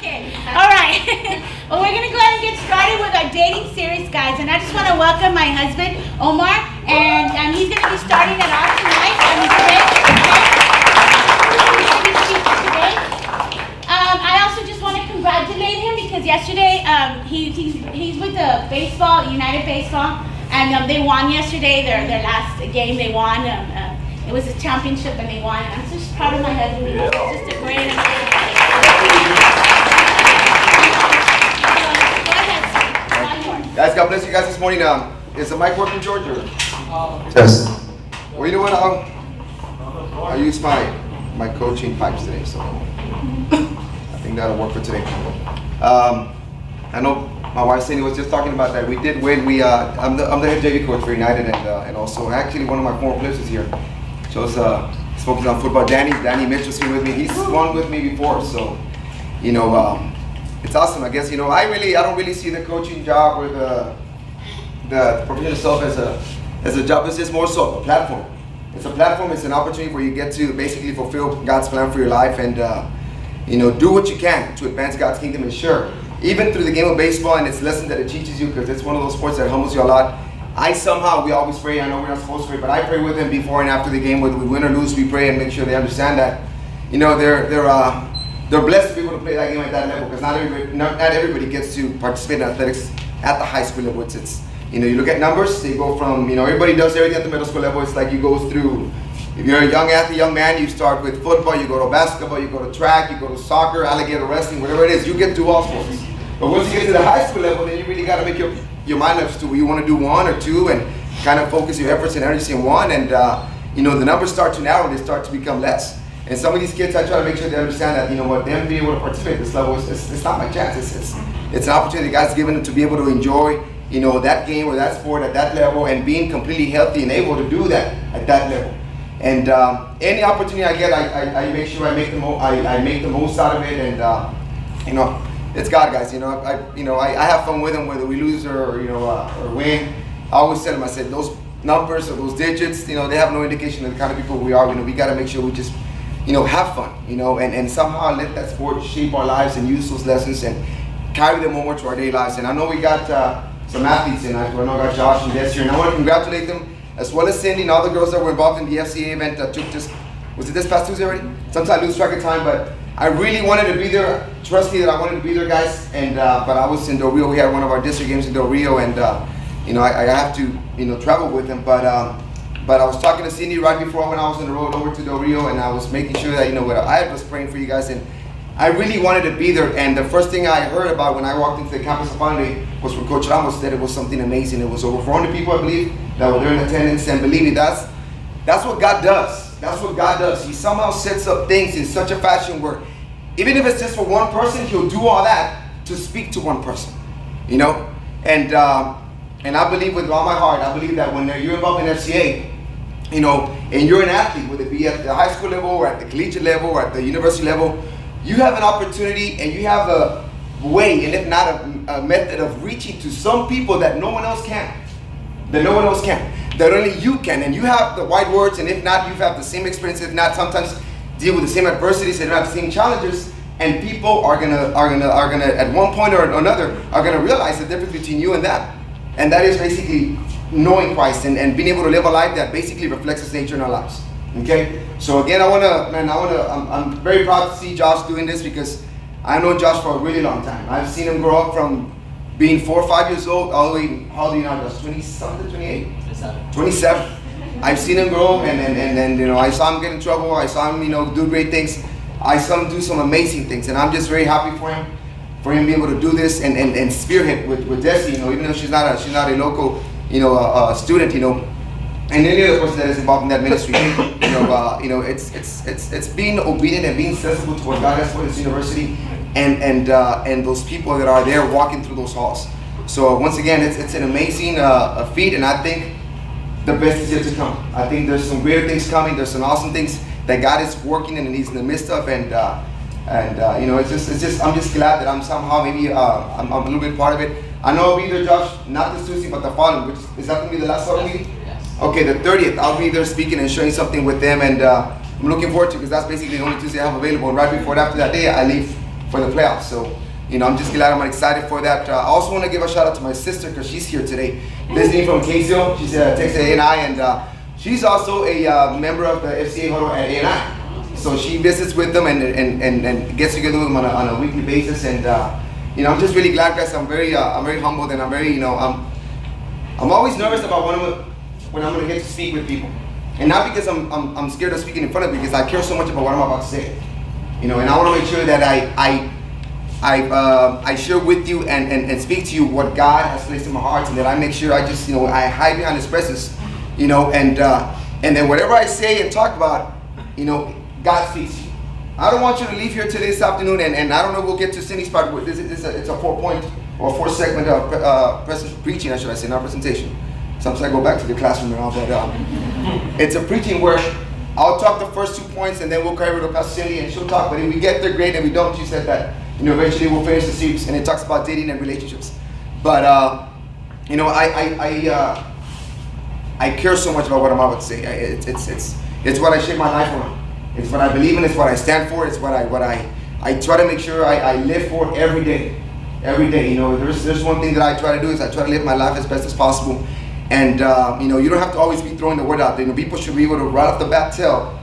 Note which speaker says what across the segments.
Speaker 1: Okay, all right. Well, we're going to go ahead and get started with our dating series, guys. And I just want to welcome my husband, Omar. And he's going to be starting it off tonight. I also just want to congratulate him because yesterday he's with the baseball, United Baseball. And they won yesterday, their last game they won. It was a championship and they won. I'm just proud of my husband. He's just a great
Speaker 2: Guys, God bless you guys this morning. Is the mic working, George? Or? Yes. Well, you know what? I'll use my coaching pipes today, so I think that'll work for today. I know my wife Cindy was just talking about that. We did win. I'm the head JV coach for United, and also actually one of my former players is here. So it's focused on football. Danny Mitchell's here with me. He's won with me before, so you know. It's awesome, I guess. You know, I don't really see the coaching job or the profession itself as a job. It's just more so a platform. It's a platform. It's an opportunity where you get to basically fulfill God's plan for your life and you know, do what you can to advance God's kingdom. And sure, even through the game of baseball and its lesson that it teaches you, because it's one of those sports that humbles you a lot. We always pray. I know we're not supposed to pray, but I pray with them before and after the game. Whether we win or lose, we pray and make sure they understand that, you know, they're blessed to be able to play that game at that level, because not everybody gets to participate in athletics at the high school level. It's you know, you look at numbers, they go from, you know, everybody does everything at the middle school level. It's like you go through, if you're a young athlete, young man, you start with football, you go to basketball, you go to track, you go to soccer, alligator wrestling, whatever it is, you get to all sports. But once you get to the high school level, then you really got to make your mind up to where you want to do one or two and kind of focus your efforts and energy in one. And you know, the numbers start to narrow, they start to become less. And some of these kids, I try to make sure they understand that, you know what, them being able to participate at this level, it's not my chance. It's an opportunity God's given them to be able to enjoy, you know, that game or that sport at that level and being completely healthy and able to do that at that level. And any opportunity I get, I make sure I make the most out of it. And you know, it's God, guys. You know, I have fun with them, whether we lose or or win. I always tell them, I said, those numbers or those digits, you know, they have no indication of the kind of people we are. You know, we got to make sure we just, you know, have fun, you know, and somehow let that sport shape our lives and use those lessons and carry them over to our daily lives. And I know we got some athletes in. I know I got Josh and Des here, and I want to congratulate them, as well as Cindy and all the girls that were involved in the FCA event that took was it this past Tuesday already? Sometimes I lose track of time, but I really wanted to be there. Trust me that I wanted to be there, guys. And but I was in Del Rio. We had one of our district games in Del Rio, and you know, I have to, you know, travel with them. But I was talking to Cindy right before when I was on the road over to Del Rio, and I was making sure that, you know, what I was praying for you guys, and I really wanted to be there. And the first thing I heard about when I walked into the campus finally was from Coach Ramos, that it was something amazing. It was over 400 people, I believe, that were there in attendance. And believe me, that's what God does. That's what God does. He somehow sets up things in such a fashion where even if it's just for one person, he'll do all that to speak to one person, you know. And I believe with all my heart, I believe that when you're involved in FCA, you know, and you're an athlete, whether it be at the high school level or at the collegiate level or at the university level, you have an opportunity and you have a way, and if not a method of reaching to some people that no one else can. That only you can. And you have the right words, and if not, you have the same experience, if not, sometimes deal with the same adversities and have the same challenges. And people are gonna at one point or another are gonna realize the difference between you and that. And that is basically knowing Christ and being able to live a life that basically reflects His nature in our lives. Okay? So again, I'm very proud to see Josh doing this, because I've known Josh for a really long time. I've seen him grow up from being 4 or 5 years old all the way, how old are you now, Josh? 20-something, 28? 27. I've seen him grow, and you know, I saw him get in trouble. I saw him, you know, do great things. I saw him do some amazing things, and I'm just very happy for him to be able to do this and spearhead with Desi, you know, even though she's not a local, you know, student, you know, and any other person that is involved in that ministry, you know, it's being obedient and being sensible to what God has for this university, and those people that are there walking through those halls. So once again, it's an amazing feat, and I think the best is yet to come. I think there's some greater things coming. There's some awesome things that God is working and He's in the midst of, and you know, it's just I'm just glad that I'm somehow maybe I'm a little bit part of it. I know I'll be there, Josh, not this Tuesday, but the following, which is that going to be the last summer meeting?
Speaker 3: Yes.
Speaker 2: Okay, the 30th. I'll be there speaking and sharing something with them, and I'm looking forward to it, because that's basically the only Tuesday I have available. And right before and after that day, I leave for the playoffs. So, I'm just glad, I'm excited for that. I also want to give a shout out to my sister because she's here today, visiting from KZO. She's Texas A&I, and she's also a member of the FCA huddle at A&I. So she visits with them and gets together with them on a weekly basis. And I'm just really glad, guys. I'm very humbled, and I'm very, I'm always nervous about when I'm going to get to speak with people. And not because I'm scared of speaking in front of you, because I care so much about what I'm about to say. And I want to make sure that I share with you and speak to you what God has placed in my heart, and that I make sure I just, I hide behind His presence, and then whatever I say and talk about, God speaks to you. I don't want you to leave here today, this afternoon, and I don't know, we'll get to Cindy's part. It's a 4-point or 4-segment preaching, should I say, not presentation. Sometimes I go back to the classroom and all, but it's a preaching where I'll talk the first 2 points, and then we'll carry it to Pastor Cindy, and she'll talk. But if we get there, great. If we don't, she said that eventually we'll finish the series, and it talks about dating and relationships. But I care so much about what I'm about to say. It's what I shape my life around. It's what I believe in. It's what I stand for. It's what I try to make sure I live for every day. Every day, there's one thing that I try to do is I try to live my life as best as possible. And you don't have to always be throwing the word out there. People should be able to right off the bat tell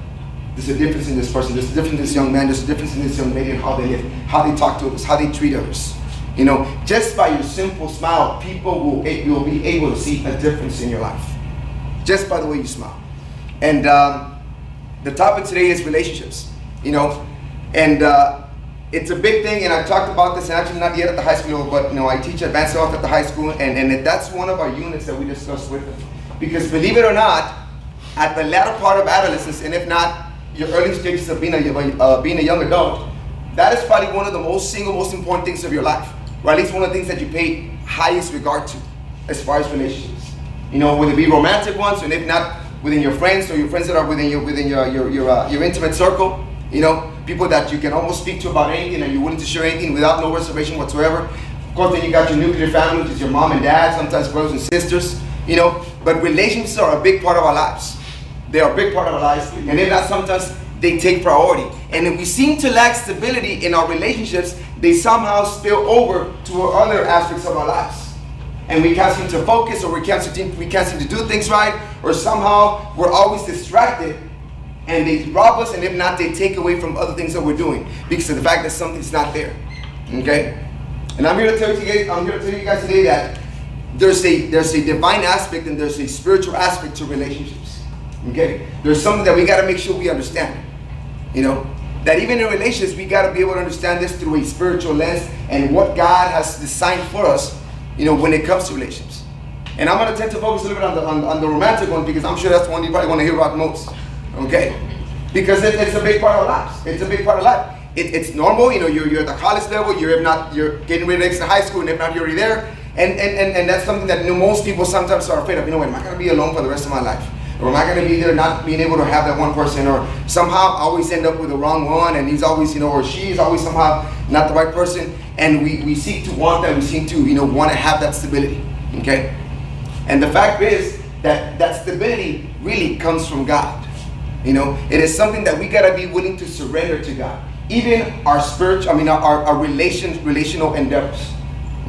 Speaker 2: there's a difference in this person, there's a difference in this young man, there's a difference in this young lady, and how they live, how they talk to others, how they treat others. Just by your simple smile, people will be able to see a difference in your life. Just by the way you smile. And the topic today is relationships. And it's a big thing, and I talked about this, and actually not yet at the high school level, but I teach advanced health at the high school, and that's one of our units that we discuss with them. Because believe it or not, at the latter part of adolescence, and if not your early stages of being a young adult, that is probably one of the most important things of your life, or at least one of the things that you pay highest regard to, as far as relationships. Whether it be romantic ones, and if not within your friends, or your friends that are within your intimate circle. People that you can almost speak to about anything, and you're willing to share anything without no reservation whatsoever. Of course, then you got your nuclear family, which is your mom and dad, sometimes brothers and sisters, But relationships are a big part of our lives. They are a big part of our lives, and if not, sometimes they take priority. And if we seem to lack stability in our relationships, they somehow spill over to other aspects of our lives. And we can't seem to focus, or we can't seem to do things right, or somehow we're always distracted. And they rob us, and if not, they take away from other things that we're doing because of the fact that something's not there. Okay? And I'm here to tell you guys today that there's a divine aspect and there's a spiritual aspect to relationships. Okay? There's something that we got to make sure we understand. That even in relationships, we got to be able to understand this through a spiritual lens and what God has designed for us, when it comes to relationships. And I'm going to tend to focus a little bit on the romantic one, because I'm sure that's the one you probably want to hear about most. Okay? Because it's a big part of our lives. It's a big part of life. It's normal, you're at the college level, you're getting ready to exit high school, and if not, you're already there. And that's something that most people sometimes are afraid of. Am I going to be alone for the rest of my life? Or am I going to be there not being able to have that one person, or somehow always end up with the wrong one, and he's always, or she's always somehow not the right person, and we seek to want that, we seek to, want to have that stability, okay? And the fact is that stability really comes from God. It is something that we got to be willing to surrender to God. Even our our relational endeavors.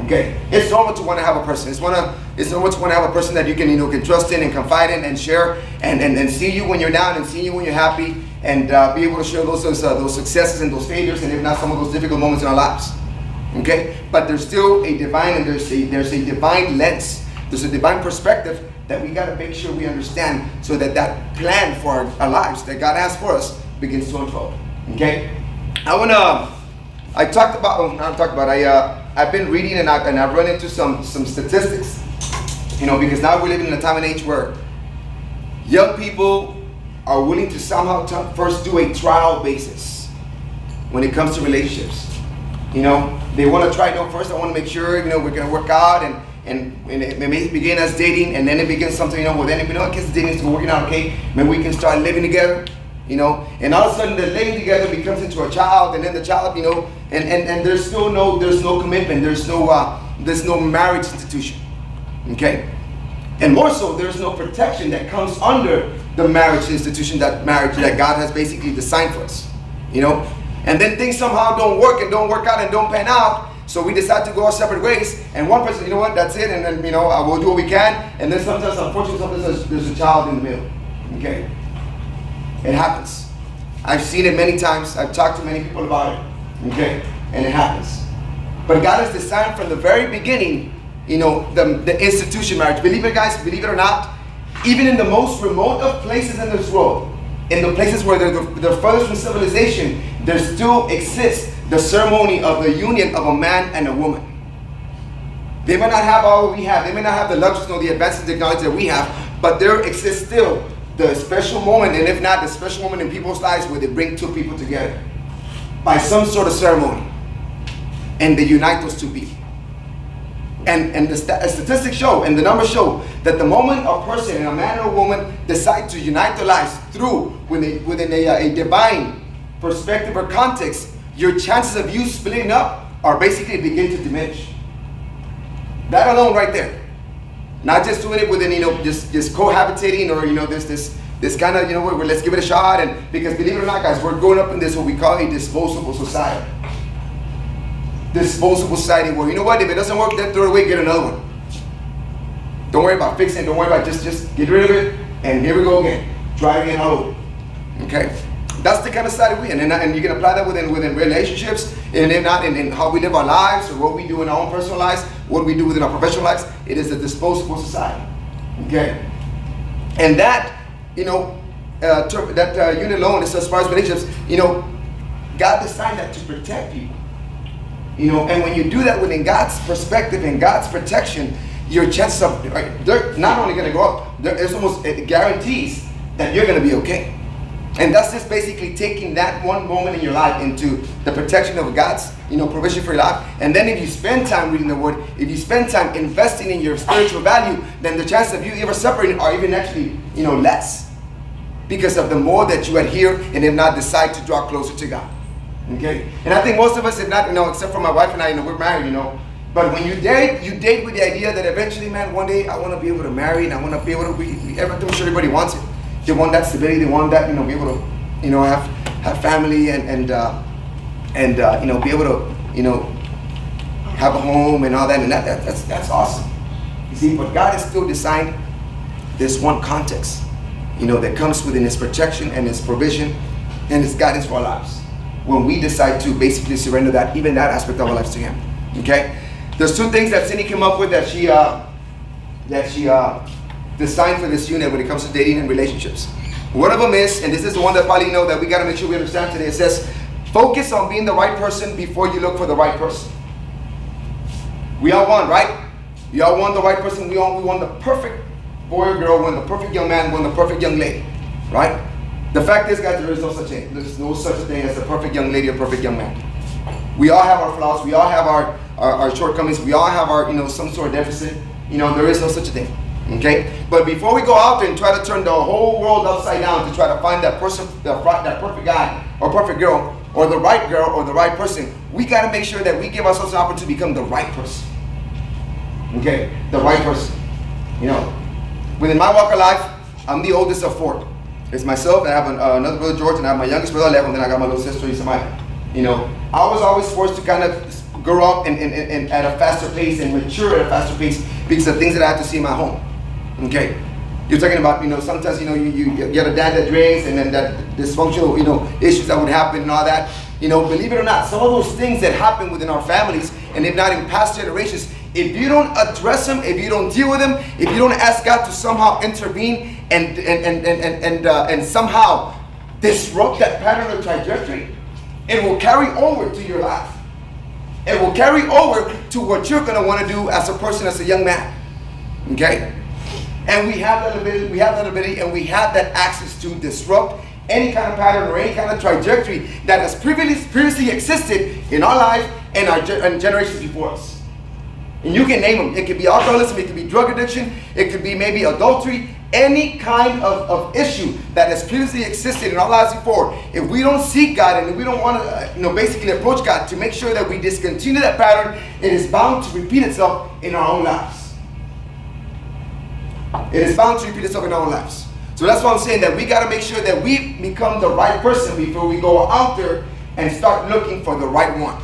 Speaker 2: Okay, it's normal to want to have a person. It's normal to want to have a person that you can can trust in and confide in and share and see you when you're down and see you when you're happy, and be able to share those successes and those failures, and if not, some of those difficult moments in our lives. Okay, but there's still a divine, and there's a divine lens. There's a divine perspective that we got to make sure we understand, so that plan for our lives that God has for us begins to unfold. Okay, I've been reading, and I've run into some statistics, because now we're living in a time and age where young people are willing to somehow first do a trial basis when it comes to relationships. They want to try first. I want to make sure we're going to work out, and it may begin as dating, and then it begins something, then I guess dating is working out, okay, maybe we can start living together, and all of a sudden the living together becomes into a child, and then the child, and there's no commitment, there's no marriage institution, okay, and more so, there's no protection that comes under the marriage institution, that God has basically designed for us, And then things somehow don't work and don't work out and don't pan out. So we decide to go our separate ways. And one person, you know what, that's it. And then, we'll do what we can. And then sometimes, unfortunately, sometimes there's a child in the middle. Okay? It happens. I've seen it many times. I've talked to many people about it. Okay? And it happens. But God has designed from the very beginning, the institution marriage. Believe it, guys, believe it or not, even in the most remote of places in this world, in the places where they're furthest from civilization, there still exists the ceremony of the union of a man and a woman. They may not have all we have. They may not have the luxuries nor the advances in technology that we have, but there exists still the special moment, and if not, the special moment in people's lives where they bring two people together by some sort of ceremony, and they unite those two people. And the statistics show, and the numbers show, that the moment a person, a man or a woman, decide to unite their lives within a divine perspective or context, your chances of you splitting up are basically begin to diminish. That alone right there. Not just doing it within, just cohabitating, or, this kind of, where let's give it a shot. And because believe it or not, guys, we're growing up in this, what we call a disposable society. Disposable society where, if it doesn't work, then throw it away, get another one. Don't worry about fixing it. Don't worry about just get rid of it, and here we go again. Try again all over. Okay? That's the kind of society we're in. And you can apply that within relationships, and if not, in how we live our lives, or what we do in our own personal lives, what we do within our professional lives. It is a disposable society. Okay? And that, that unit alone is as far as relationships, God designed that to protect people. And when you do that within God's perspective and God's protection, your chances of, they're not only going to go up, it's almost, it guarantees that you're going to be okay. And that's just basically taking that one moment in your life into the protection of God's, provision for your life. And then if you spend time reading the Word, if you spend time investing in your spiritual value, then the chances of you ever separating are even actually, less. Because of the more that you adhere and if not decide to draw closer to God. Okay? And I think most of us, if not, except for my wife and I, we're married, But when you date with the idea that eventually, man, one day I want to be able to marry, and I want to be able to, I'm sure everybody wants it. They want that stability, they want that, be able to, have family and be able to, have a home and all that, and that's awesome. You see, but God has still designed this one context, that comes within His protection and His provision and His guidance for our lives. When we decide to basically surrender that, even that aspect of our lives to Him. Okay? There's two things that Cindy came up with that she designed for this unit when it comes to dating and relationships. One of them is, and this is the one that probably that we got to make sure we understand today. It says, focus on being the right person before you look for the right person. We all want, right? We all want the right person. We want the perfect boy or girl. We want the perfect young man. We want the perfect young lady, right? The fact is, guys, there is no such thing. There's no such a thing as a perfect young lady or perfect young man. We all have our flaws. We all have our shortcomings. We all have our, some sort of deficit. There is no such a thing. Okay? But before we go out there and try to turn the whole world upside down to try to find that person, that perfect guy or perfect girl, or the right person, we got to make sure that we give ourselves an opportunity to become the right person. Okay? The right person. Within my walk of life, I'm the oldest of four. It's myself, and I have another brother, George, and I have my youngest brother, Lev, and then I got my little sister, Isamaya. I was always forced to kind of grow up and at a faster pace and mature at a faster pace because of things that I had to see in my home. Okay? You're talking about, sometimes, you get a dad that drinks, and then that dysfunctional, issues that would happen and all that. Believe it or not, some of those things that happen within our families, and if not in past generations, if you don't address them, if you don't deal with them, if you don't ask God to somehow intervene and somehow disrupt that pattern or trajectory, it will carry over to your life. It will carry over to what you're going to want to do as a person, as a young man. Okay? And we have that ability, and we have that access to disrupt any kind of pattern or any kind of trajectory that has previously existed in our life and generations before us. And you can name them. It could be alcoholism, it could be drug addiction, it could be maybe adultery, any kind of issue that has previously existed in our lives before. If we don't seek God and if we don't want to basically approach God to make sure that we discontinue that pattern, it is bound to repeat itself in our own lives. It is bound to repeat itself in our own lives. So that's why I'm saying that we got to make sure that we become the right person before we go out there and start looking for the right one.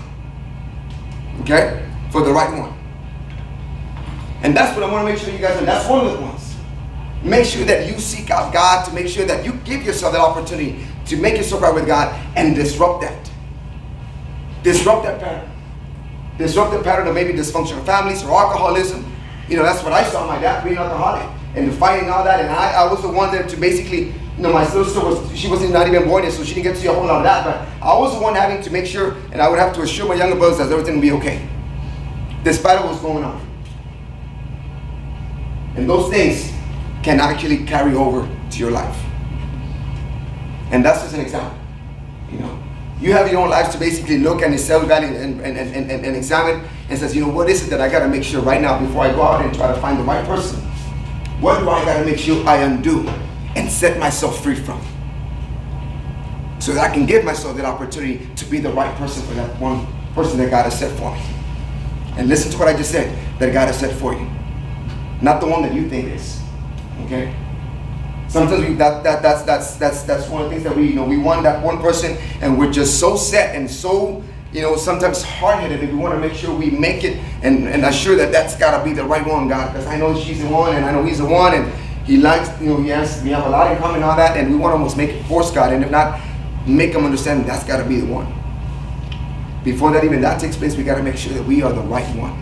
Speaker 2: Okay? For the right one. And that's what I want to make sure you guys do. That's one of the ones. Make sure that you seek out God, to make sure that you give yourself that opportunity to make yourself right with God and disrupt that. Disrupt that pattern. Disrupt the pattern of maybe dysfunctional families or alcoholism. You know, that's what I saw my dad being an alcoholic and fighting all that. And I was the one that to basically, you know, my sister she wasn't not even born yet, so she didn't get to see a whole lot of that. But I was the one having to make sure, and I would have to assure my younger brothers that everything would be okay, despite what was going on. And those things can actually carry over to your life. And that's just an example. You know, you have your own lives to basically look and self-evaluate and examine and says, you know, what is it that I got to make sure right now before I go out and try to find the right person? What do I got to make sure I undo and set myself free from? So that I can give myself that opportunity to be the right person for that one person that God has set for me. And listen to what I just said, that God has set for you. Not the one that you think is. Okay? Sometimes that's one of the things that we want that one person, and we're just so set and so, you know, sometimes hard-headed that we want to make sure we make it and assure that that's got to be the right one, God, because I know she's the one and I know he's the one, and he likes, you know, yes, we have a lot in common and all that, and we want to almost make it force God, and if not, make them understand that's got to be the one. Before that takes place, we got to make sure that we are the right one.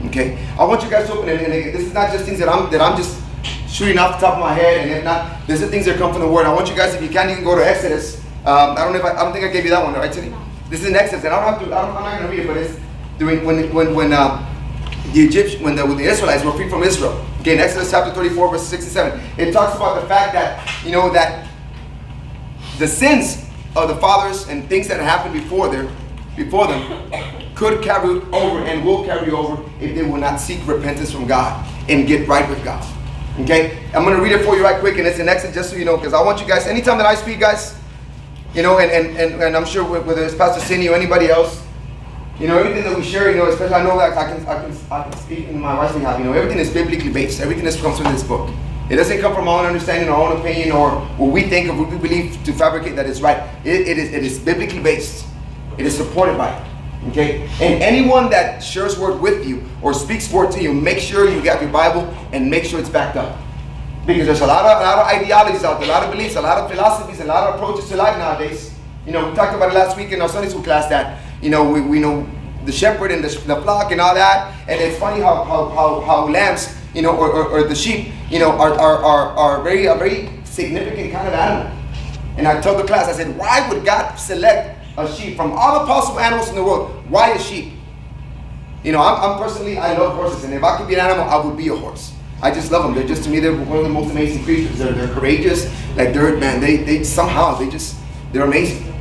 Speaker 2: Okay? I want you guys to open it, and this is not just things that I'm just shooting off the top of my head, and if not, these are things that come from the Word. I want you guys, if you can, you can go to Exodus. I don't think I gave you that one, right, Tony? This is in Exodus, and I'm not going to read it, but it's during when the Israelites were free from Israel. Okay, in Exodus chapter 34, verses 6 and 7, it talks about the fact that, you know, that the sins of the fathers and things that happened before them could carry over and will carry over if they will not seek repentance from God and get right with God. Okay, I'm going to read it for you right quick, and it's in Exodus, just so you know, because I want you guys, anytime that I speak, guys, you know, and I'm sure whether it's Pastor Cindy or anybody else, you know, everything that we share, you know, especially I know that I can speak in my wife's behalf, you know, everything is biblically based. Everything that comes from this book. It doesn't come from our own understanding, our own opinion, or what we think or what we believe to fabricate that is right. It is biblically based. It is supported by it. Okay? And anyone that shares word with you or speaks word to you, make sure you got your Bible and make sure it's backed up. Because there's a lot of ideologies out there, a lot of beliefs, a lot of philosophies, a lot of approaches to life nowadays. You know, we talked about it last week in our Sunday school class that, you know, we know the shepherd and the flock and all that. And it's funny how lambs, you know, or the sheep, you know, are a very significant kind of animal. And I told the class, I said, why would God select a sheep from all the possible animals in the world? Why a sheep? You know, I'm personally, I love horses, and if I could be an animal, I would be a horse. I just love them. They're just, to me, they're one of the most amazing creatures. They're courageous, like man. They somehow they're amazing.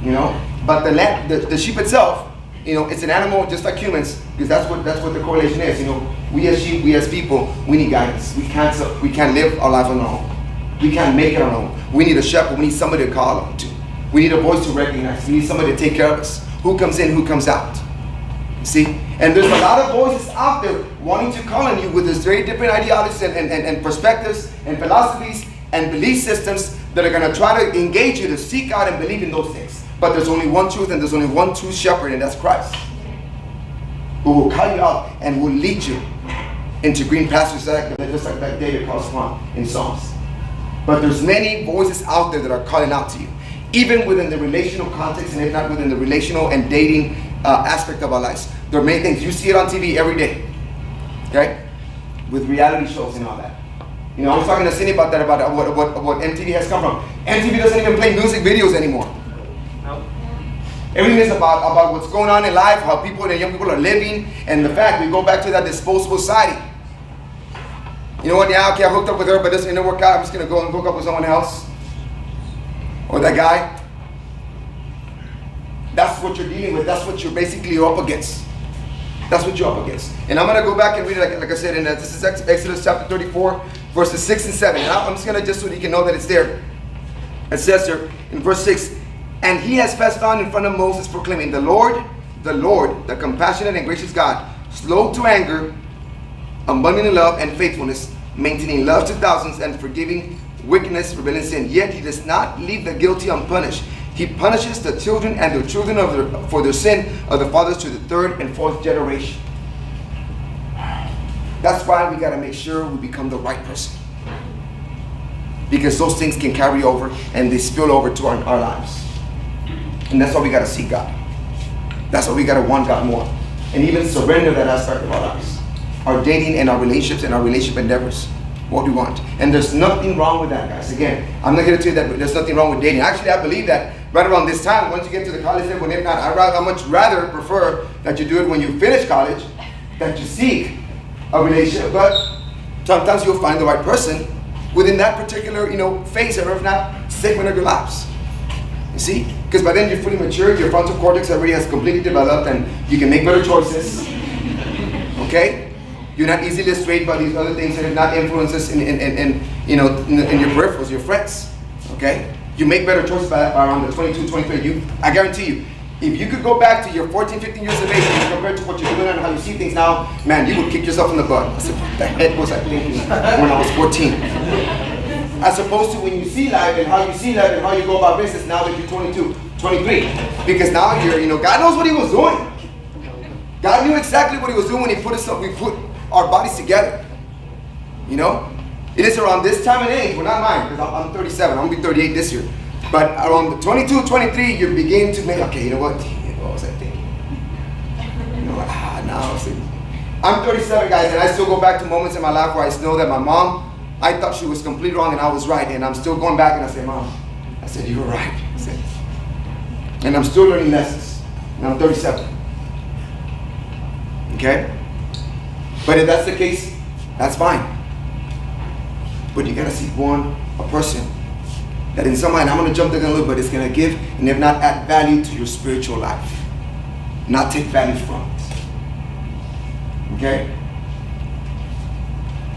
Speaker 2: You know, but the sheep itself, you know, it's an animal just like humans, because that's what the correlation is. You know, we as sheep, we as people, we need guidance. We can't live our life on our own. We can't make it on our own. We need a shepherd. We need somebody to call on to. We need a voice to recognize. We need somebody to take care of us. Who comes in, who comes out. See? And there's a lot of voices out there wanting to call on you with this very different ideologies and perspectives and philosophies and belief systems that are going to try to engage you to seek out and believe in those things. But there's only one truth, and there's only one true shepherd, and that's Christ, who will call you out and will lead you into green pastures just like that David calls upon in Psalms. But there's many voices out there that are calling out to you, even within the relational context, and if not within the relational and dating aspect of our lives. There are many things. You see it on TV every day, okay? With reality shows and all that. You know, I was talking to Cindy about that, about what MTV has come from. MTV doesn't even play music videos anymore. No. Everything is about what's going on in life, how people and young people are living, and the fact we go back to that disposable society. You know what? Yeah, okay, I hooked up with her, but this didn't work out. I'm just gonna go and hook up with someone else, or that guy. That's what you're dealing with. That's what you're basically up against. That's what you're up against. And I'm going to go back and read it, like I said, and this is Exodus chapter 34, verses 6 and 7. And I'm just going to, just so that you can know that it's there. It says there in verse 6, and he has passed on in front of Moses, proclaiming, the Lord, the compassionate and gracious God, slow to anger, abundant in love and faithfulness, maintaining love to thousands, and forgiving wickedness, rebellion, sin. Yet he does not leave the guilty unpunished. He punishes the children and the children for their sin of the fathers to the third and fourth generation. That's why we got to make sure we become the right person. Because those things can carry over and they spill over to our lives. And that's why we got to seek God. That's why we got to want God more. And even surrender that aspect of our lives. Our dating and our relationships and our relationship endeavors. What we want. And there's nothing wrong with that, guys. Again, I'm not going to tell you that there's nothing wrong with dating. Actually, I believe that right around this time, once you get to the college level, if not, I much rather prefer that you do it when you finish college, that you seek a relationship. But sometimes you'll find the right person within that particular, phase, or if not, segment of your lives. You see? Because by then you're fully mature, your frontal cortex already has completely developed, and you can make better choices. Okay? You're not easily swayed by these other things that are not influences in your peripherals, your friends. Okay? You make better choices by around the 22, 23. I guarantee you, if you could go back to your 14, 15 years of age and compared to what you're doing and how you see things now, man, you would kick yourself in the butt. I said, what the heck was I thinking when I was 14? As opposed to when you see life and how you see life and how you go about business now that you're 22, 23. Because now God knows what he was doing. God knew exactly what he was doing when he put our bodies together. It is around this time and age, well, not mine, because I'm 37, I'm going to be 38 this year. But around 22, 23, you're beginning to make, okay, you know what? What was I thinking? I'm 37, guys, and I still go back to moments in my life where I know that my mom, I thought she was completely wrong and I was right. And I'm still going back and I say, Mom, I said, you were right. I said, and I'm still learning lessons. And I'm 37. Okay? But if that's the case, that's fine. But you gotta seek a person that in some way, and I'm gonna jump the gun a little bit, it's gonna give and if not add value to your spiritual life. Not take value from it. Okay?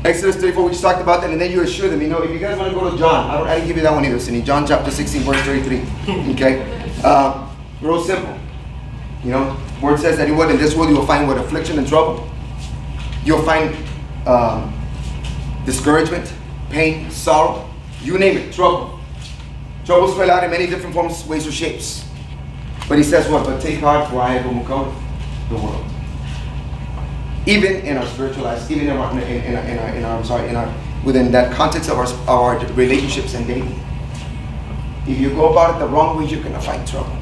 Speaker 2: Exodus 34, we just talked about that, and then you assure them, if you guys want to go to John, I didn't give you that one either, Cindy. John chapter 16, verse 33. Okay? Real simple. Word says that in this world you will find affliction and trouble. You'll find discouragement, pain, sorrow, you name it, trouble. Trouble spelled out in many different forms, ways, or shapes. But he says what? But take heart, for I have overcome the world. Even in our spiritual lives, even within that context of our relationships and dating. If you go about it the wrong way, you're gonna find trouble.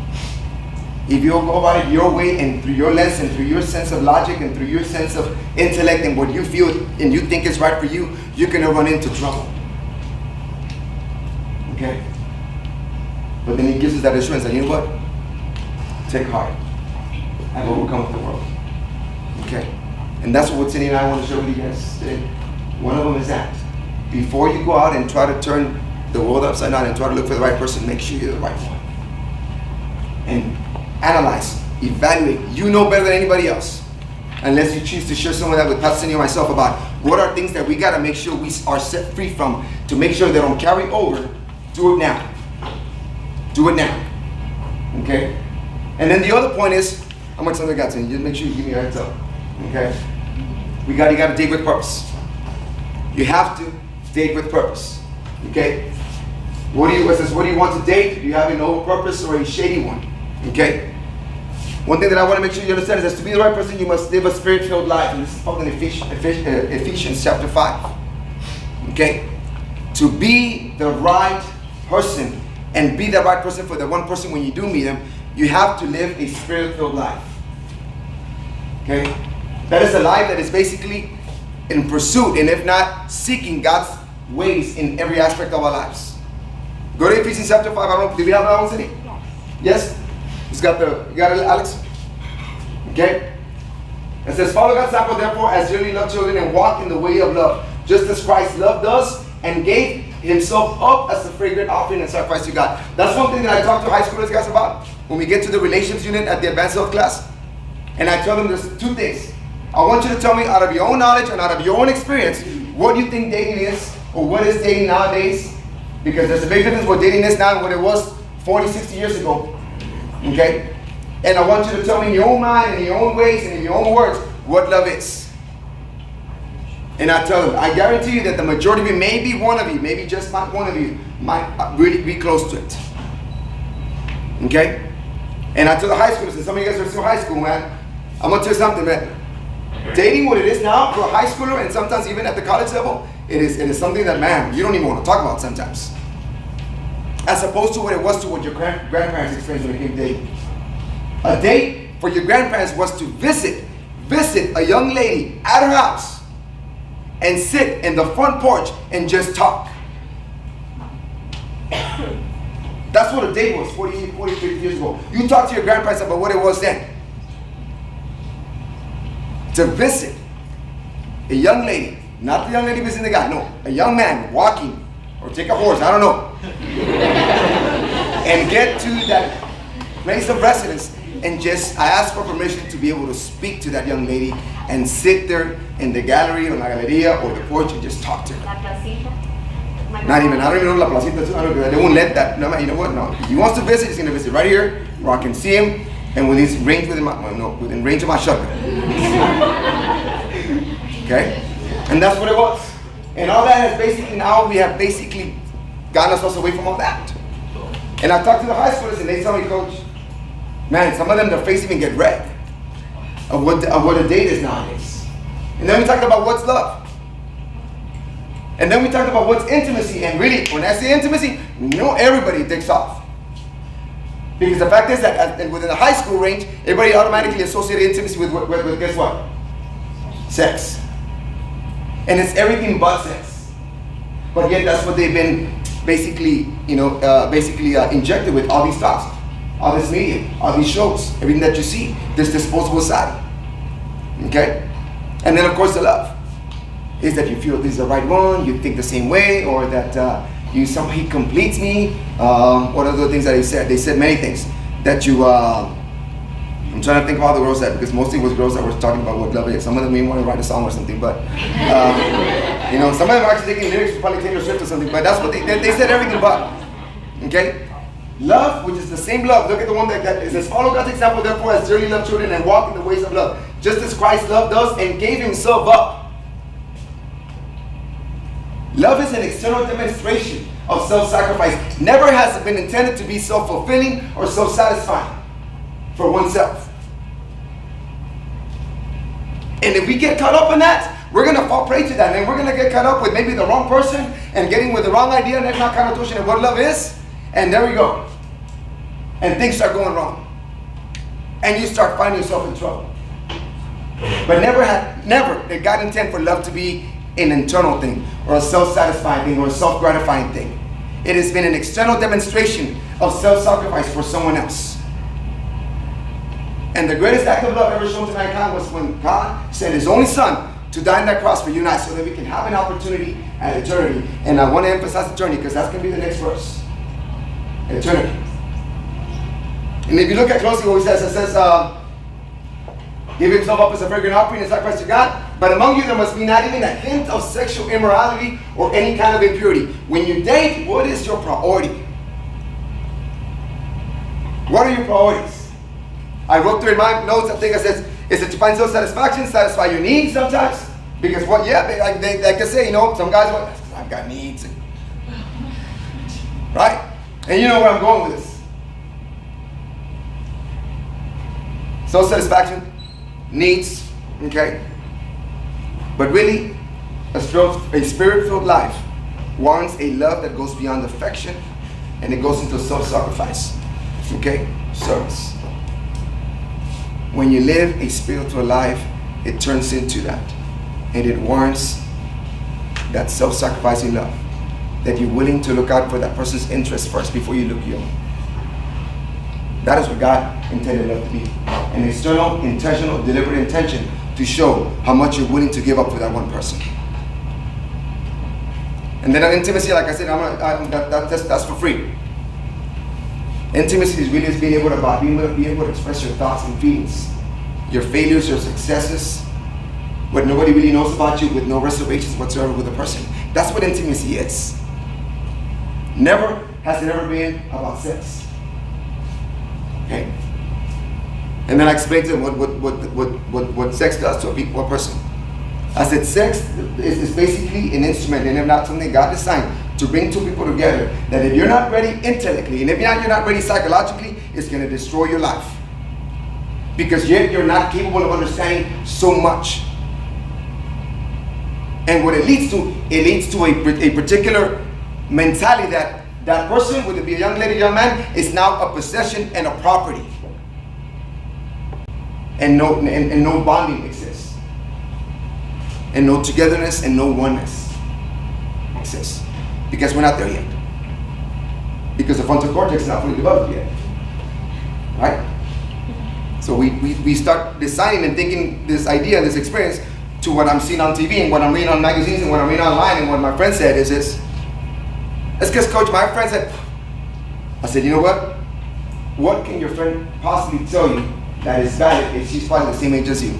Speaker 2: If you go about it your way and through your lens and through your sense of logic and through your sense of intellect and what you feel and you think is right for you, you're gonna run into trouble. Okay? But then he gives us that assurance that, you know what? Take heart. I've overcome the world. Okay? And that's what Cindy and I want to share with you guys today. One of them is that. Before you go out and try to turn the world upside down and try to look for the right person, make sure you're the right one. And analyze, evaluate. You know better than anybody else. Unless you choose to share some of that with Pastor Cindy or myself about what are things that we got to make sure we are set free from to make sure they don't carry over. Do it now. Do it now. Okay? And then the other point is, how much time I got, Cindy? Just make sure you give me a heads up. Okay? You got to date with purpose. You have to date with purpose. Okay? What do you want to date? Do you have a noble purpose or a shady one? Okay? One thing that I want to make sure you understand is that to be the right person, you must live a spirit-filled life. And this is found in Ephesians chapter 5. Okay? To be the right person and be the right person for the one person when you do meet them, you have to live a spirit-filled life. Okay? That is a life that is basically in pursuit and if not seeking God's ways in every aspect of our lives. Go to Ephesians chapter 5. I don't know, do we have that one, Cindy? Yes? You got it, Alex? Okay? It says, follow God's example, therefore, as dearly loved children, and walk in the way of love, just as Christ loved us and gave himself up as a fragrant offering and sacrifice to God. That's one thing that I talk to high schoolers guys about when we get to the relationships unit at the advanced health class. And I tell them there's two things. I want you to tell me out of your own knowledge and out of your own experience what you think dating is or what is dating nowadays. Because there's a big difference what dating is now and what it was 40, 60 years ago. Okay? And I want you to tell me in your own mind, in your own ways, and in your own words what love is. And I tell them, I guarantee you that the majority of you, maybe one of you, maybe just not one of you, might really be close to it. Okay? And I told the high schoolers, and some of you guys are still high school, man. I'm gonna tell you something, man. Dating what it is now for a high schooler, and sometimes even at the college level, it is something that, man, you don't even want to talk about sometimes. As opposed to what it was to what your grandparents experienced when it came to dating. A date for your grandparents was to visit a young lady at her house and sit in the front porch and just talk. That's what a date was 40, 50 years ago. You talk to your grandparents about what it was then. To visit a young lady, not the young lady visiting the guy, no, a young man walking, or take a horse, I don't know, and get to that place of residence and just, I asked for permission to be able to speak to that young lady and sit there in the gallery or la galeria or the porch and just talk to her.
Speaker 3: La placita.
Speaker 2: Not even, I don't even know La Placita too. They won't let that, no, you know what, no. If he wants to visit, he's gonna visit right here where I can see him and within range within range of my shotgun. Okay? And that's what it was. And all that has basically, now we have basically gotten ourselves away from all that. And I talked to the high schoolers and they tell me, Coach, man, some of them, their face even get red of what a date is nowadays. And then we talked about what's love. And then we talked about what's intimacy. And really, when I say intimacy, everybody takes off. Because the fact is that within the high school range, everybody automatically associated intimacy with guess what? Sex. And it's everything but sex. But yet that's what they've been basically, injected with all these thoughts, all this media, all these shows, everything that you see, this disposable side. Okay? And then of course the love is that you feel this is the right one, you think the same way, or that he completes me. What are the things that they said? They said many things that you. I'm trying to think of all the girls that, because mostly it was girls that were talking about what love is. Some of them may want to write a song or something, but some of them are actually taking lyrics from probably Taylor Swift or something. But that's what they said everything about. Okay, love, which is the same love. Look at the one that it says, "Follow God's example, therefore, as dearly loved children, and walk in the ways of love, just as Christ loved us and gave Himself up." Love is an external demonstration of self-sacrifice. Never has it been intended to be self-fulfilling or self-satisfying for oneself. And if we get caught up in that, we're going to fall prey to that. And we're going to get caught up with maybe the wrong person and getting with the wrong idea and that's not connotation of what love is. And there we go. And things start going wrong. And you start finding yourself in trouble. But never did God intend for love to be an internal thing or a self-satisfying thing or a self-gratifying thing. It has been an external demonstration of self-sacrifice for someone else. And the greatest act of love ever shown to mankind was when God sent His only Son to die on that cross for you and I, so that we can have an opportunity at eternity. And I want to emphasize eternity because that's going to be the next verse. Eternity. And if you look at closely what it says, give Himself up as a fragrant offering and sacrifice to God. But among you there must be not even a hint of sexual immorality or any kind of impurity. When you date, what is your priority? What are your priorities? I wrote through in my notes, I think I said, is it to find self-satisfaction, satisfy your needs sometimes? Because they like to say, some guys, I've got needs. Right? And you know where I'm going with this. Self-satisfaction, needs, okay? But really, a spirit-filled life warrants a love that goes beyond affection and it goes into self-sacrifice, okay? Service. When you live a spiritual life, it turns into that. And it warrants that self-sacrificing love. That you're willing to look out for that person's interest first before you look your own. That is what God intended love to be. An external, intentional, deliberate intention to show how much you're willing to give up for that one person. And then intimacy, like I said, that's for free. Intimacy is really being able to express your thoughts and feelings, your failures, your successes, what nobody really knows about you, with no reservations whatsoever with a person. That's what intimacy is. Never has it ever been about sex. Okay? And then I explained to them what sex does to a person. I said sex is basically an instrument and not something God designed to bring two people together that if you're not ready intellectually, and if you're not ready psychologically, it's going to destroy your life. Because yet you're not capable of understanding so much. And what it leads to a particular mentality that person, whether it be a young lady, young man, is now a possession and a property. And no bonding exists. And no togetherness and no oneness exists. Because we're not there yet. Because the frontal cortex is not fully developed yet. Right? So we start designing and thinking this idea, this experience, to what I'm seeing on TV and what I'm reading on magazines and what I'm reading online, and what my friend said is this. It's because, Coach, my friend said, I said, you know what? What can your friend possibly tell you that is valid if she's probably the same age as you?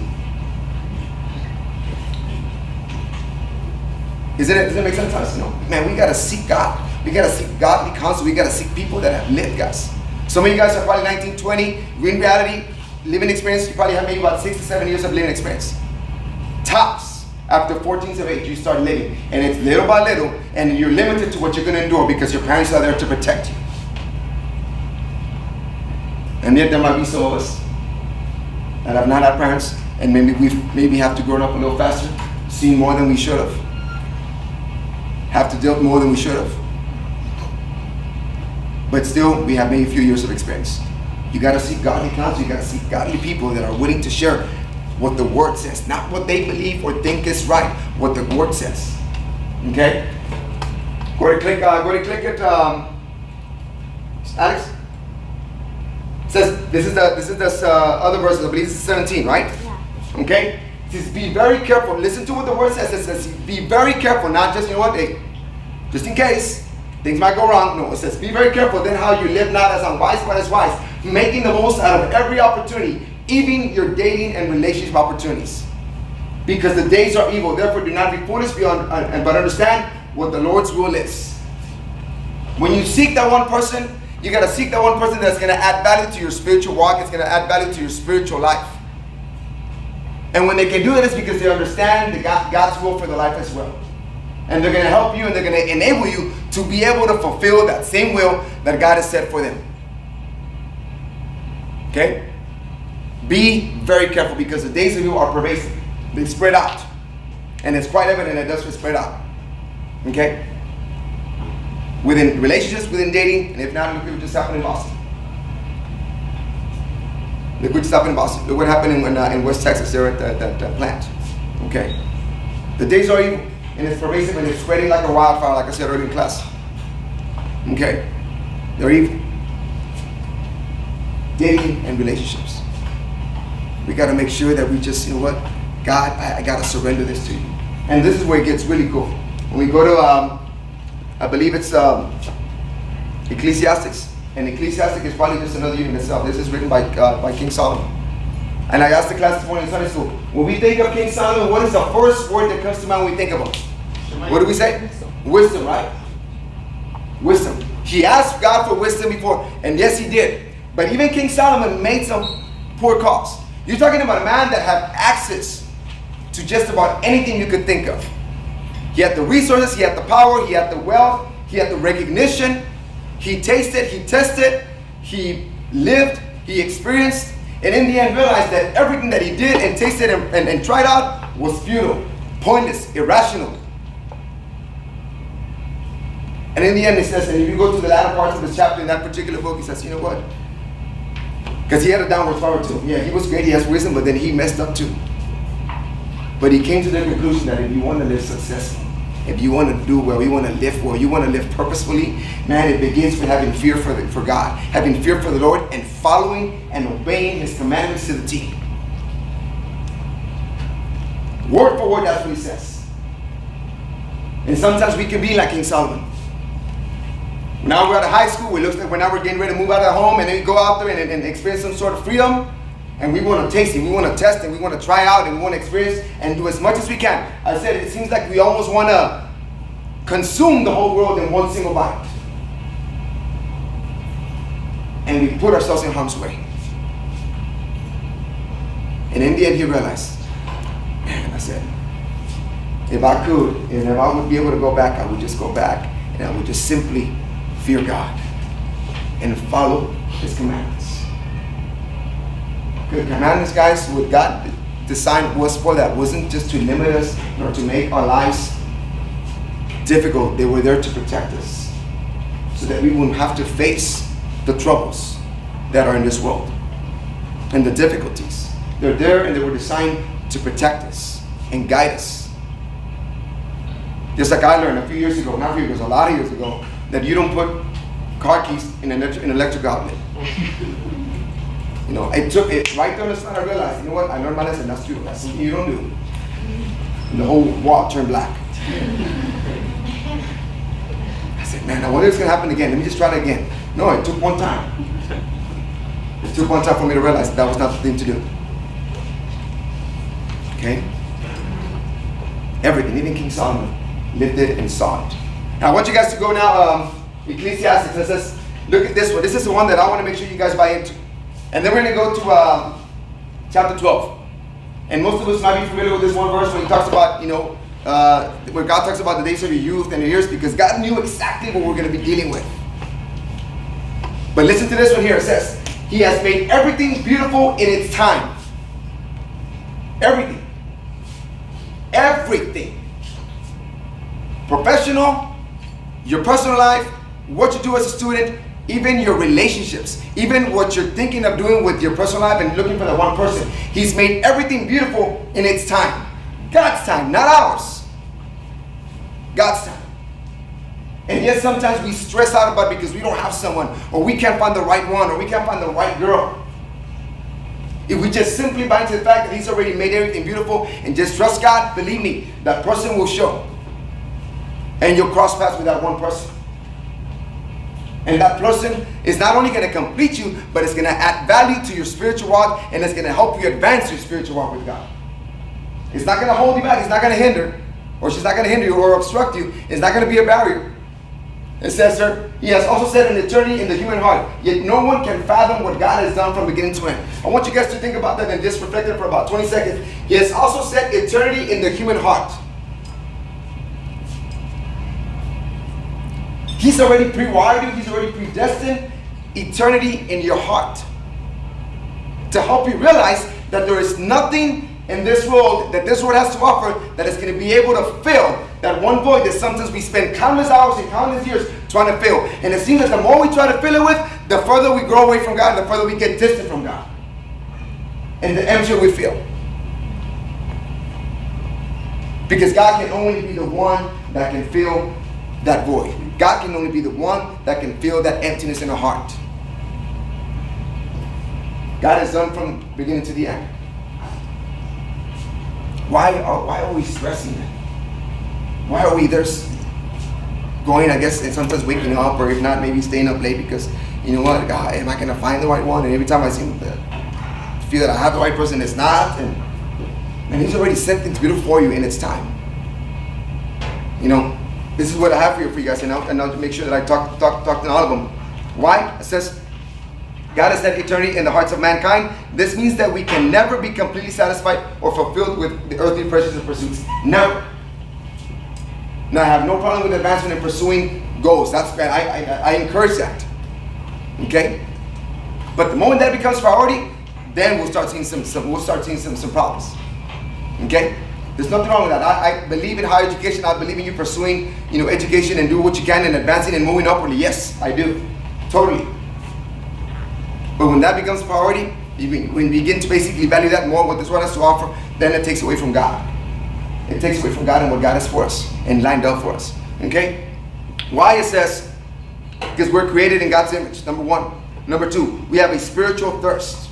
Speaker 2: Does it make sense to us? No. Man, we got to seek God. We got to seek godly counsel. We got to seek people that have lived, guys. Some of you guys are probably 19, 20. In reality, living experience, you probably have maybe about 6 to 7 years of living experience. Tops. After 14 of age, you start living. And it's little by little, and you're limited to what you're going to endure because your parents are there to protect you. And yet there might be some of us that have not had parents, and maybe have to grow up a little faster, seen more than we should have to deal with more than we should have. But still, we have maybe a few years of experience. You got to seek godly counsel. You got to seek godly people that are willing to share what the Word says, not what they believe or think is right, what the Word says. Okay? Go to click it. Alex? It says this is this other verse. I believe this is 17, right?
Speaker 1: Yeah.
Speaker 2: Okay? It says be very careful. Listen to what the Word says. It says be very careful, not just, you know what, hey, just in case things might go wrong. No, it says be very careful then how you live, not as unwise but as wise, making the most out of every opportunity, even your dating and relationship opportunities. Because the days are evil. Therefore, do not be foolish but understand what the Lord's will is. When you seek that one person, you got to seek that one person that's going to add value to your spiritual walk. It's going to add value to your spiritual life. And when they can do that, it's because they understand God's will for their life as well. And they're going to help you, and they're going to enable you to be able to fulfill that same will that God has set for them. Okay? Be very careful, because the days of you are pervasive. They spread out. And it's quite evident that it does spread out. Okay? Within relationships, within dating, and if not, look at what just happened in Boston. Look what just happened in Boston. Look what happened in West Texas there at that plant. Okay? The days are evil, and it's pervasive, and it's spreading like a wildfire, like I said earlier in class. Okay? They're evil. Dating and relationships. We got to make sure that we just, you know what, God, I got to surrender this to you. And this is where it gets really cool. When we go to, I believe it's Ecclesiastes, and Ecclesiastes is probably just another unit itself. This is written by King Solomon. And I asked the class this morning in Sunday school, when we think of King Solomon, what is the first word that comes to mind when we think of him? What do we say? Wisdom, right? Wisdom. He asked God for wisdom before, and yes, he did. But even King Solomon made some poor calls. You're talking about a man that had access to just about anything you could think of. He had the resources, he had the power, he had the wealth, he had the recognition. He tasted, he tested, he lived, he experienced, and in the end realized that everything that he did and tasted and tried out was futile, pointless, irrational. And in the end, he says, and if you go to the latter parts of this chapter in that particular book, he says, you know what? Because he had a downward spiral too. Yeah, he was great, he has wisdom, but then he messed up too. But he came to the conclusion that if you want to live successfully, if you want to do well, you want to live well, you want to live purposefully, man, it begins with having fear for God, having fear for the Lord, and following and obeying his commandments to the T. Word for word, that's what he says. And sometimes we can be like King Solomon. Now we're at high school, it looks like we're getting ready to move out of home, and then we go out there and experience some sort of freedom. And we want to taste it, we want to test it, we want to try out, and we want to experience and do as much as we can. I said it seems like we almost want to consume the whole world in one single bite. And we put ourselves in harm's way. And in the end, he realized, man, I said, if I could, and if I would be able to go back, I would just go back and I would just simply fear God and follow His commandments. Good commandments, guys, what God designed was for that. Wasn't just to limit us nor to make our lives difficult. They were there to protect us so that we wouldn't have to face the troubles that are in this world and the difficulties. They're there and they were designed to protect us and guide us. Just like I learned a few years ago, not a few years, a lot of years ago, that you don't put car keys in an electric outlet. You know, it took it right there on the start. I realized, you know what? I learned my lesson. That's true. That's something you don't do. And the whole wall turned black. I said, man, I wonder if it's gonna happen again. Let me just try it again. No, it took one time. It took one time for me to realize that was not the thing to do. Okay? Everything, even King Solomon lived it and saw it. Now I want you guys to go now, Ecclesiastes. It says, look at this one. This is the one that I want to make sure you guys buy into. And then we're going to go to chapter 12. And most of us might be familiar with this one verse when he talks about, you know, where God talks about the days of your youth and your years, because God knew exactly what we're going to be dealing with. But listen to this one here. It says, He has made everything beautiful in its time. Everything. Everything. Professional, your personal life, what you do as a student, even your relationships, even what you're thinking of doing with your personal life and looking for that one person. He's made everything beautiful in its time. God's time, not ours. God's time. And yet sometimes we stress out about it because we don't have someone, or we can't find the right one, or we can't find the right girl. If we just simply buy into the fact that He's already made everything beautiful and just trust God, believe me, that person will show. And you'll cross paths with that one person. And that person is not only going to complete you, but it's going to add value to your spiritual walk, and it's going to help you advance your spiritual walk with God. It's not going to hold you back. It's not going to hinder, or she's not going to hinder you or obstruct you. It's not going to be a barrier. It says there, He has also set an eternity in the human heart, yet no one can fathom what God has done from beginning to end. I want you guys to think about that and just reflect it for about 20 seconds. He has also set eternity in the human heart. He's already pre-wired you. He's already predestined eternity in your heart to help you realize that there is nothing in this world that this world has to offer that is going to be able to fill that one void that sometimes we spend countless hours and countless years trying to fill. And it seems that the more we try to fill it with, the further we grow away from God, the further we get distant from God. And the emptier we feel. Because God can only be the one that can fill that void. God can only be the one that can fill that emptiness in our heart. God is done from beginning to the end. Why are we stressing that? Why are we there going, I guess, and sometimes waking up, or if not, maybe staying up late because, you know what, God, am I going to find the right one? And every time I seem to feel that I have the right person, it's not. And He's already set things beautiful for you in its time. You know, this is what I have for you guys, and I'll make sure that I talk to all of them. Why? It says, God has set eternity in the hearts of mankind. This means that we can never be completely satisfied or fulfilled with the earthly pleasures and pursuits. Never. Now, I have no problem with advancement and pursuing goals. That's great. I encourage that. Okay? But the moment that becomes priority, then we'll start seeing some problems. Okay? There's nothing wrong with that. I believe in higher education. I believe in you pursuing, education and do what you can and advancing and moving upwardly. Yes, I do. Totally. But when that becomes priority, when we begin to basically value that more, what this world has to offer, then it takes away from God. It takes away from God and what God has for us and lined up for us. Okay? Why? It says, because we're created in God's image, number one. Number two, we have a spiritual thirst.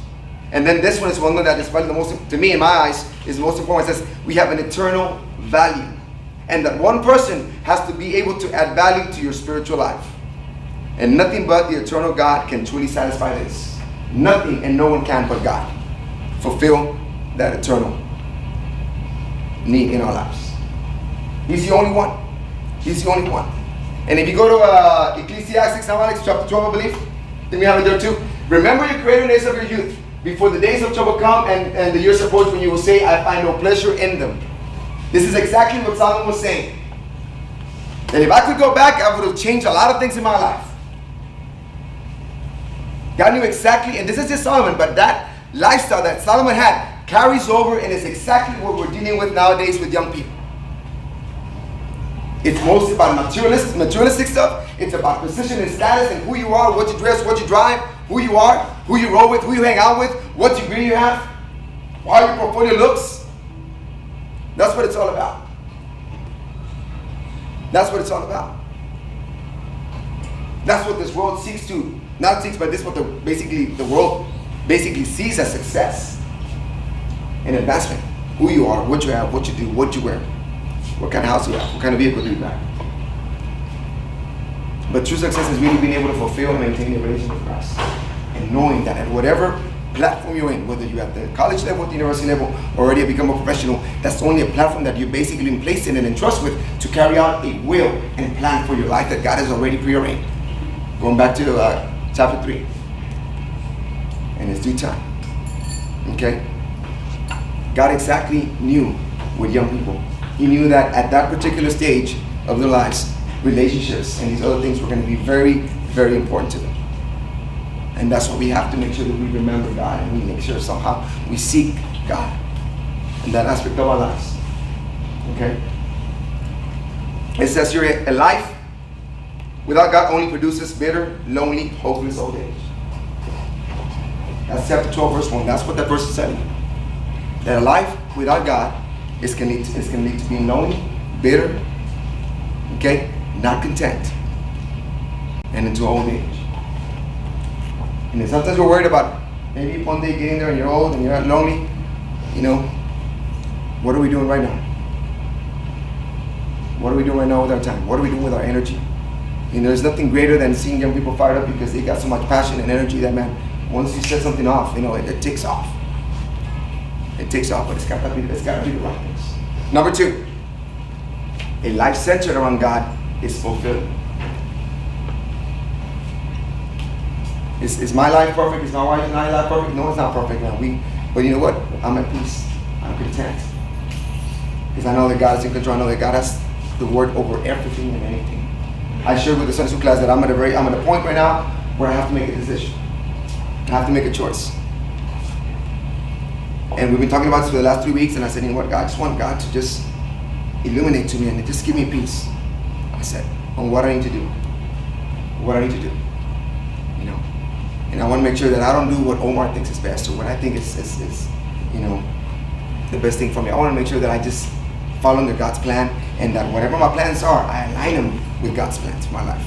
Speaker 2: And then this one is one that is probably the most, to me in my eyes, is the most important. It says, we have an eternal value. And that one person has to be able to add value to your spiritual life. And nothing but the eternal God can truly satisfy this. Nothing and no one can but God fulfill that eternal need in our lives. He's the only one. He's the only one. And if you go to Ecclesiastes, chapter 12, I believe, then we have it there too. Remember your Creator in the days of your youth, before the days of trouble come and the years approach when you will say, I find no pleasure in them. This is exactly what Solomon was saying. And if I could go back, I would have changed a lot of things in my life. God knew exactly, and this is just Solomon, but that lifestyle that Solomon had carries over and is exactly what we're dealing with nowadays with young people. It's mostly about materialistic stuff. It's about position and status and who you are, what you dress, what you drive, who you are, who you roll with, who you hang out with, what degree you have, how your portfolio looks. That's what it's all about. That's what it's all about. That's what this world seeks to, not seeks, but this is what the world basically sees as success and advancement. Who you are, what you have, what you do, what you wear, what kind of house you have, what kind of vehicle do you drive. But true success is really being able to fulfill and maintain a relationship with Christ. And knowing that at whatever platform you're in, whether you're at the college level, at the university level, or already have become a professional, that's only a platform that you're basically been placed in and entrusted with to carry out a will and plan for your life that God has already prearranged. Going back to chapter 3. And it's due time. Okay? God exactly knew with young people. He knew that at that particular stage of their lives, relationships and these other things were going to be very, very important to them. And that's why we have to make sure that we remember God and we make sure somehow we seek God in that aspect of our lives. Okay? It says here, a life without God only produces bitter, lonely, hopeless old age. That's chapter 12, verse 1. That's what that verse is telling you. That a life without God is going to lead to being lonely, bitter, okay, not content, and into old age. And then sometimes we're worried about maybe one day getting there and you're old and you're not lonely. You know, what are we doing right now? What are we doing right now with our time? What are we doing with our energy? You know, there's nothing greater than seeing young people fired up because they got so much passion and energy that, man, once you set something off, you know, it takes off. It takes off, but it's got to be the right things. Number 2, a life centered around God is fulfilling. Is my life perfect? Is my wife's life perfect? No, it's not perfect now. But you know what? I'm at peace. I'm content. Because I know that God is in control. I know that God has the word over everything and anything. I shared with the Sunday school class that I'm at a point right now where I have to make a decision. I have to make a choice. And we've been talking about this for the last 3 weeks, and I said, you know what, God, I just want God to just illuminate to me and just give me peace. I said, on what I need to do. What I need to do. You know. And I want to make sure that I don't do what Omar thinks is best or what I think is you know, the best thing for me. I want to make sure that I just follow under God's plan, and that whatever my plans are, I align them with God's plans for my life.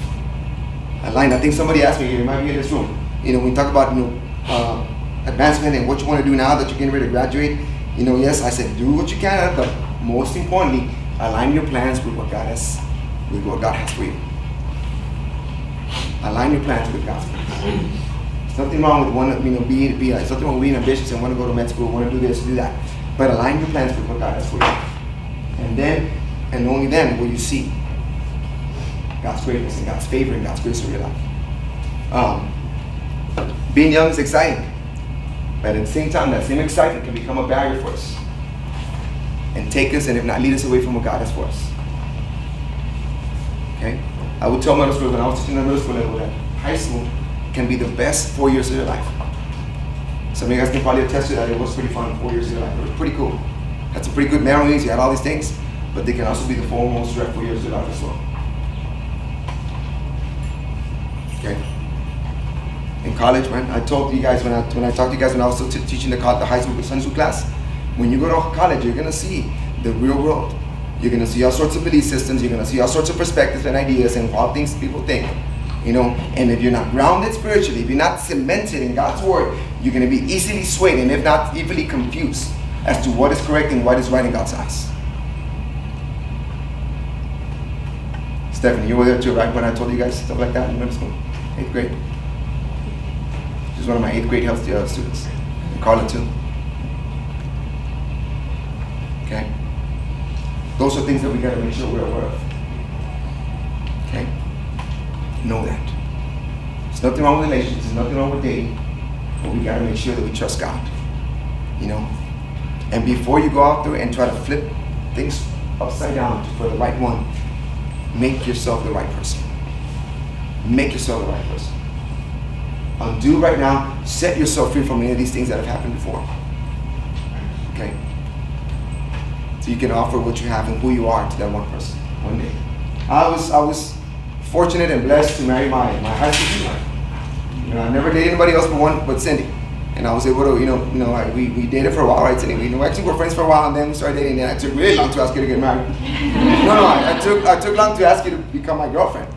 Speaker 2: I think somebody asked me, it might be in this room, you know, when we talk about, you know, advancement and what you want to do now that you're getting ready to graduate, you know, yes, I said do what you can, but most importantly, align your plans with what God has for you. Align your plans with God's plans. There's nothing wrong with one, you know, there's nothing wrong with being ambitious and want to go to med school, want to do this, do that. But align your plans with what God has for you. And then, and only then, will you see God's greatness and God's favor and God's grace in your life. Being young is exciting. But at the same time, that same excitement can become a barrier for us and take us, and if not, lead us away from what God has for us. Okay? I would tell middle school when I was teaching the middle school level that high school can be the best 4 years of your life. Some of you guys can probably attest to that. It was pretty fun, 4 years of your life. It was pretty cool. Had some pretty good memories. You had all these things, but they can also be the 4 most dreadful years of your life as well. Okay? In college, man, I told you guys when I talked to you guys when I was still teaching the high school Sunday school class, when you go to college, you're gonna see the real world. You're gonna see all sorts of belief systems. You're gonna see all sorts of perspectives and ideas and how things people think, you know. And if you're not grounded spiritually, if you're not cemented in God's word, you're gonna be easily swayed and if not easily confused as to what is correct and what is right in God's eyes. Stephanie, you were there too, right? When I told you guys stuff like that in middle school, 8th grade. She's one of my 8th grade health students. And Carla too. Okay? Those are things that we got to make sure we're aware of. Okay? Know that. There's nothing wrong with relationships. There's nothing wrong with dating. But we got to make sure that we trust God. You know? And before you go out there and try to flip things upside down for the right one, make yourself the right person. Make yourself the right person. Undo right now. Set yourself free from any of these things that have happened before. Okay? So you can offer what you have and who you are to that one person one day. I was fortunate and blessed to marry my high school sweetheart. You know, I never dated anybody else but Cindy. And I was able to, we dated for a while, right, Cindy? We actually were friends for a while, and then we started dating, and I took really long to ask you to get married. I took long to ask you to become my girlfriend.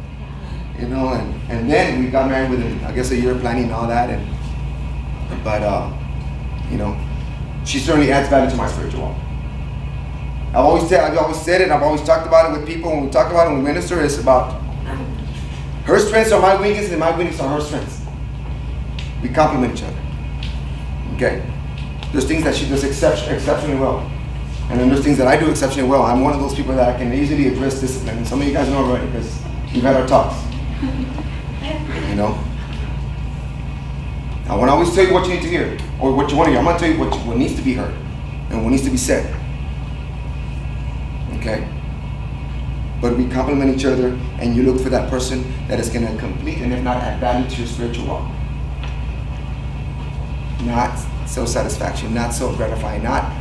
Speaker 2: You know, and then we got married within, I guess, a year of planning and all that. But she certainly adds value to my spiritual walk. I've always said it, and I've always talked about it with people when we talk about it, when we minister, it's about her strengths are my weaknesses and my weaknesses are her strengths. We complement each other. Okay? There's things that she does exceptionally well. And then there's things that I do exceptionally well. I'm one of those people that I can easily address discipline. And some of you guys know already because we've had our talks. You know? I won't always tell you what you need to hear or what you want to hear. I'm going to tell you what needs to be heard and what needs to be said. Okay? But we complement each other, and you look for that person that is going to complete and if not add value to your spiritual walk. Not self-satisfaction, not self-gratifying, not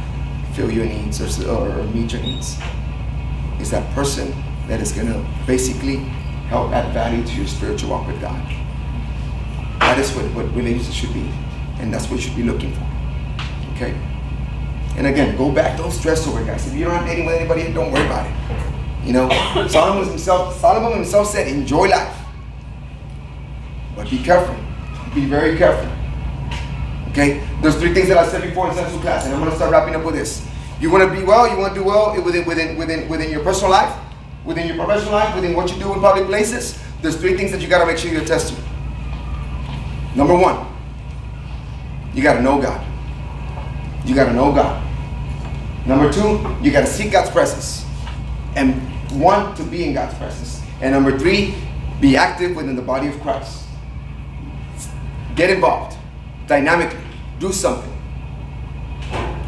Speaker 2: fill your needs or meet your needs. It's that person that is going to basically help add value to your spiritual walk with God. That is what relationships should be, and that's what you should be looking for. Okay? And again, go back, don't stress over it, guys. If you're not dating with anybody, don't worry about it. You know, Solomon himself said, enjoy life. But be careful. Be very careful. Okay? There's 3 things that I said before in Sunday school class, and I'm going to start wrapping up with this. You want to be well, you want to do well within your personal life, within your professional life, within what you do in public places. There's 3 things that you got to make sure you attest to. Number 1, you got to know God. You got to know God. Number 2, you got to seek God's presence and want to be in God's presence. And number 3, be active within the body of Christ. Get involved dynamically. Do something.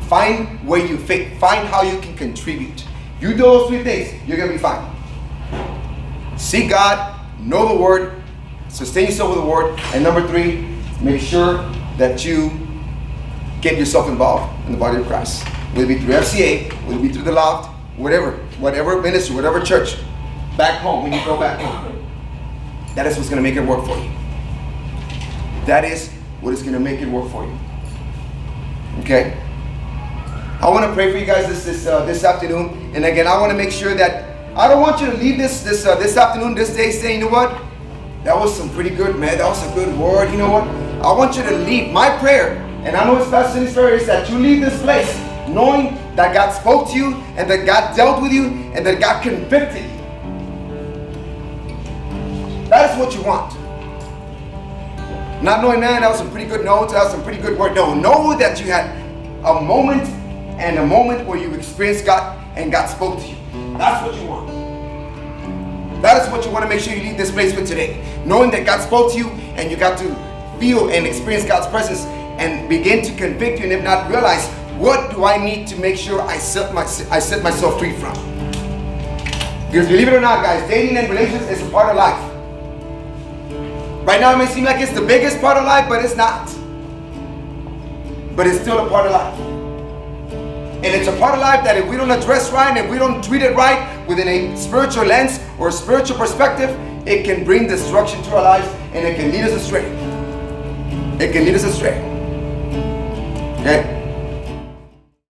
Speaker 2: Find where you fit. Find how you can contribute. You do those 3 things, you're going to be fine. Seek God, know the Word, sustain yourself with the Word, and number 3, make sure that you get yourself involved in the body of Christ. Whether it be through FCA, whether it be through the Loft, whatever ministry, whatever church, back home, when you go back home. That is what's going to make it work for you. That is what is going to make it work for you. Okay? I want to pray for you guys this afternoon. And again, I want to make sure that I don't want you to leave this afternoon, this day, saying, you know what? That was some pretty good, man. That was a good word. You know what? I want you to leave. My prayer, and I know it's Pastor Cindy's prayer, is that you leave this place knowing that God spoke to you, and that God dealt with you, and that God convicted you. That is what you want. Not knowing, man, that was some pretty good notes, that was some pretty good word. No, know that you had a moment where you experienced God and God spoke to you. That's what you want. That is what you want to make sure you leave this place with today. Knowing that God spoke to you and you got to feel and experience God's presence and begin to convict you, and if not, realize, what do I need to make sure I set myself free from? Because believe it or not, guys, dating and relationships is a part of life. Right now it may seem like it's the biggest part of life, but it's not. But it's still a part of life. And it's a part of life that if we don't address right, and if we don't treat it right within a spiritual lens or a spiritual perspective, it can bring destruction to our lives, and it can lead us astray. It can lead us astray. Okay?